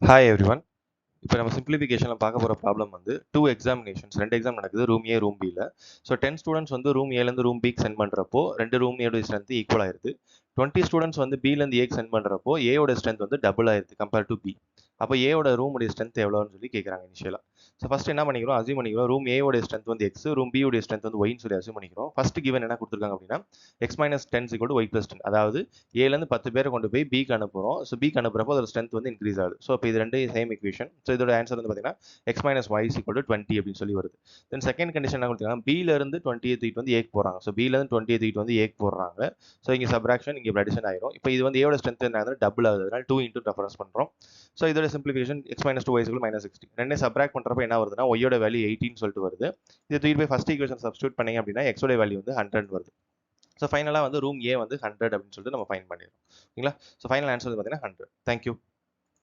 Hi everyone. இப்போ நம்ம சிம்பிளிஃபிகேஷனில் பார்க்க போகிற ப்ராப்ளம் வந்து 2 எக்ஸாமினேஷன்ஸ் 2 எக்ஸாம் நடக்குது ரூம் ஏ ரூம் பியில். ஸோ 10 ஸ்டூடெண்ட்ஸ் வந்து ரூம் ஏலேருந்து ரூம் பிக்கு சென்ட் பண்ணுறப்போ 2 ரூம் ஏயோட ஸ்ட்ரென்த் ஈக்குவல் ஆயிருது. 20 ஸ்டூடெண்ட்ஸ் வந்து பிலேருந்து ஏக்கு சென்ட் பண்ணுறப்போ ஏயோட ஸ்ட்ரென்த் வந்து டபுள் ஆயிருது கம்பேர் டு பி. அப்போ ஏயோட ரூமுடைய ஸ்ட்ரென்த் எவ்வளோன்னு சொல்லி கேட்குறாங்க இனிஷியலாக. ஸோ ஃபஸ்ட் என்ன பண்ணிக்கிறோம், அசியூம் பண்ணிக்கிறோம் ரூம் ஏயோட ஸ்ட்ரென்த் வந்து எக்ஸ், ரூம் பியோட ஸ்ட்ரென்த் வந்து ஒய்னு சொல்லி அசியூம் பண்ணிக்கிறோம். ஃபஸ்ட் கிவன் என்ன கொடுத்துருக்காங்க அப்படின்னா X minus 10 equal to Y plus 10. அதாவது ஏலேருந்து 10 பேரை கொண்டு போய் பிக்கு அனுப்புகிறோம். ஸோ பிக்கு அனுப்புறப்போ அதோட ஸ்ட்ரென்த் வந்து இன்க்ரீஸ் ஆகுது. ஸோ இப்போ இது ரெண்டு சேம் ஈக்குவேஷன். ஸோ இதோட ஆன்சர் வந்து பார்த்தீங்கன்னா X minus Y equal to 20 அப்படின்னு சொல்லி வருது. தென் செகண்ட் கண்டிஷன் என்ன கொடுத்துருக்காங்க, பிலேருந்து 20 தூக்கிட்டு வந்து ஏக்கு போகிறாங்க. ஸோ பிலேருந்து 20 தூக்கிட்டு வந்து ஏக்கு போடுறாங்க. ஸோ இங்கே சப்ராக்ஷன், இங்கே அடிஷன் ஆயிரும். இப்போ இது வந்து ஏயோட ஸ்ட்ரென்த் என்ன ஆகுது, டபுள் ஆகுது. அதனால 2 இன்டூ ரெஃபரன்ஸ் பண்ணுறோம். ஸோ இதோட simplification X minus 2 Y equal minus 60. ரெண்டே சப்ராக்ட் பண்ணுறப்ப என்ன வருதுன்னா ஒய்யோட வேல்யூ 18 சொல்லிட்டு வருது. இது தூக்கி போய் ஃபர்ஸ்ட் ஈக்குவேஷன் சப்ஸ்டியூட் பண்ணீங்க அப்படின்னா எக்ஸோட வேல்யூ வந்து 100 வருது. ஸோ ஃபைனலாக வந்து ரூம் ஏ வந்து 100 அப்படின்னு சொல்லிட்டு நம்ம ஃபைன் பண்ணிடுறோம். ஓகேங்களா? ஸோ ஃபைனல் ஆன்சர் வந்து பார்த்தீங்கன்னா 100. தேங்க்யூ.